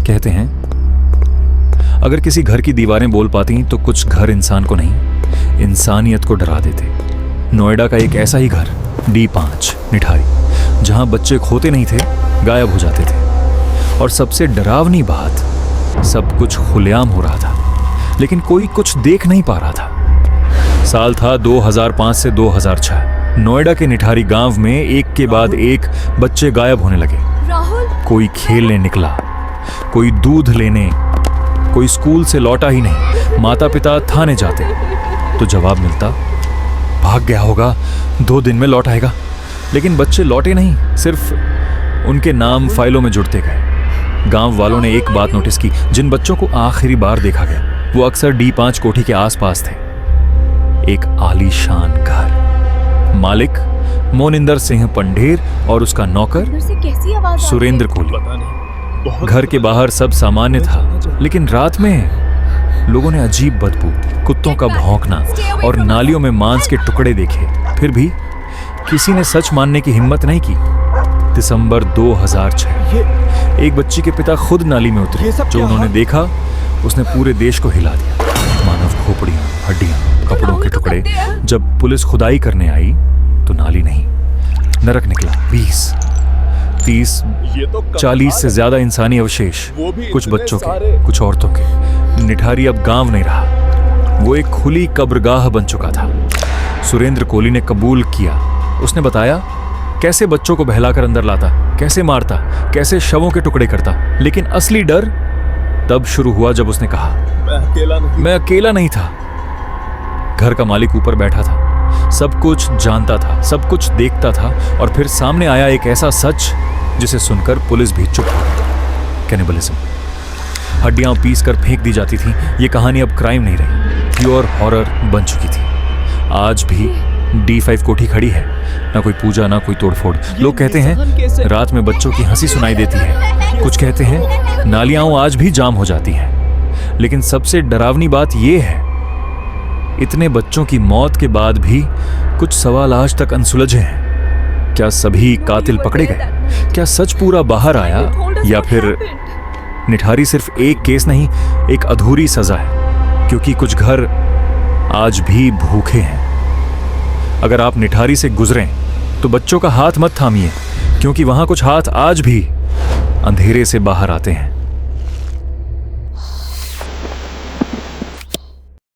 कहते हैं अगर किसी घर की दीवारें बोल पाती तो कुछ घर इंसान को नहीं, इंसानियत को डरा देते। नोएडा का एक ऐसा ही घर D5 निठारी, जहां बच्चे खोते नहीं थे, गायब हो जाते थे। और सबसे डरावनी बात, सब कुछ खुलेआम हो रहा था, लेकिन कोई कुछ देख नहीं पा रहा था। साल था 2005 से 2006। नोएडा के निठारी गांव में एक के बाद एक बच्चे गायब होने लगे। कोई खेलने निकला, कोई दूध लेने, कोई स्कूल से लौटा ही नहीं। माता पिता थाने जाते तो जवाब मिलता, भाग गया होगा, 2 दिन में लौट आएगा। लेकिन बच्चे लौटे नहीं, सिर्फ उनके नाम फाइलों में जुड़ते गए। गांव वालों ने एक बात नोटिस की, जिन बच्चों को आखिरी बार देखा गया वो अक्सर D5 कोठी के आसपास थे। एक आलीशान घर, मालिक मोनिंदर सिंह पंढेर और उसका नौकर सुरेंद्र कोहली। घर के बाहर सब सामान्य था, लेकिन रात में लोगों ने अजीब बदबू, कुत्तों का भौंकना और नालियों में मांस के टुकड़े देखे। फिर भी किसी ने सच मानने की हिम्मत नहीं की। दिसंबर 2006 एक बच्ची के पिता खुद नाली में उतरे। जो उन्होंने देखा उसने पूरे देश को हिला दिया। मानव खोपड़ियां, हड्डियां, कपड़ों के टुकड़े। जब पुलिस खुदाई करने आई तो नाली नहीं, नरक निकला। 20, 30, 40 से ज्यादा इंसानी अवशेष, कुछ बच्चों के, कुछ औरतों के। निठारी अब गांव नहीं रहा, वो एक खुली कब्रगाह बन चुका था। सुरेंद्र कोहली ने कबूल किया। उसने बताया कैसे बच्चों को बहलाकर अंदर लाता, कैसे मारता, कैसे शवों के टुकड़े करता। लेकिन असली डर तब शुरू हुआ जब उसने कहा, मैं अकेला नहीं था। घर का मालिक ऊपर बैठा था, सब कुछ जानता था, सब कुछ देखता था। और फिर सामने आया एक ऐसा सच जिसे सुनकर पुलिस भी चुप हो गई। कैनिबलिज्म। हड्डियां पीस कर फेंक दी जाती थी। ये कहानी अब क्राइम नहीं रही, प्योर हॉरर बन चुकी थी। आज भी D5 कोठी खड़ी है, ना कोई पूजा, ना कोई तोड़फोड़। लोग कहते हैं रात में बच्चों की हंसी सुनाई देती है, कुछ कहते हैं नालियां आज भी जाम हो जाती हैं। लेकिन सबसे डरावनी बात यह है, इतने बच्चों की मौत के बाद भी कुछ सवाल आज तक अनसुलझे हैं। क्या सभी कातिल पकड़े गए? क्या सच पूरा बाहर आया? या फिर निठारी सिर्फ एक केस नहीं, एक अधूरी सजा है? क्योंकि कुछ घर आज भी भूखे हैं। अगर आप निठारी से गुजरें तो बच्चों का हाथ मत थामिए, क्योंकि वहां कुछ हाथ आज भी अंधेरे से बाहर आते हैं।